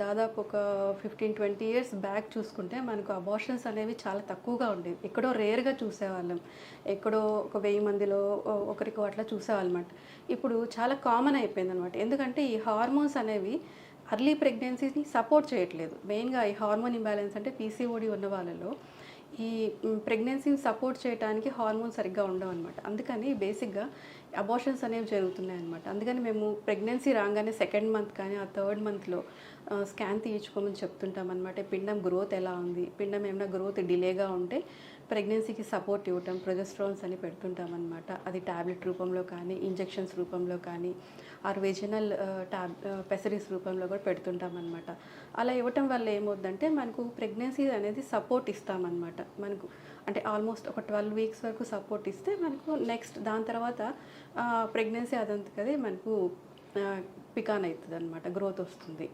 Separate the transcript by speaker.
Speaker 1: దాదాపు ఒక 15-20 years back చూసుకుంటే మనకు అబార్షన్స్ అనేవి చాలా తక్కువగా ఉండేవి. ఎక్కడో రేర్‌గా చూసేవాళ్ళం. ఎక్కడో ఒక 1000 మందిలో ఒకరికో అట్లా చూసేవాళ్ళమాట. ఇప్పుడు చాలా కామన్ అయిపోయిందనమాట. ఎందుకంటే ఈ హార్మోన్స్ అనేవి అర్లీ ప్రెగ్నెన్సీని సపోర్ట్ చేయట్లేదు. మెయిన్‌గా ఈ హార్మోన్ ఇంబాలెన్స్ అంటే పీసీఓడీ ఉన్న వాళ్ళలో ఈ ప్రెగ్నెన్సీని సపోర్ట్ చేయటానికి హార్మోన్స్ సరిగ్గా ఉండవనమాట. అందుకని బేసిక్‌గా అబార్షన్స్ అనేవి జరుగుతున్నాయన్నమాట. అందుకని మేము ప్రెగ్నెన్సీ రాగానే సెకండ్ మంత్ కానీ, ఆ థర్డ్ మంత్‌లో స్కాన్ తీయించుకోమని చెప్తుంటామనమాట. పిండం గ్రోత్ ఎలా ఉంది? పిండం ఏమైనా గ్రోత్ డిలేగా ఉంటే ప్రెగ్నెన్సీకి సపోర్ట్ ఇవ్వటం, ప్రొజెస్ట్రాన్స్ అని పెడుతుంటామనమాట. అది టాబ్లెట్ రూపంలో కానీ, ఇంజెక్షన్స్ రూపంలో కానీ, ఆర్ వెజినల్ పెసరీస్ రూపంలో కూడా పెడుతుంటామనమాట. అలా ఇవ్వటం వల్ల ఏమవుద్దంటే మనకు ప్రెగ్నెన్సీ అనేది సపోర్ట్ ఇస్తామన్నమాట. మనకు అంటే ఆల్మోస్ట్ ఒక 12 వీక్స్ వరకు సపోర్ట్ ఇస్తే మనకు నెక్స్ట్ దాని తర్వాత ప్రెగ్నెన్సీ అదంతకదే మనకు పికాన్ అవుతుందన్నమాట. గ్రోత్ వస్తుంది.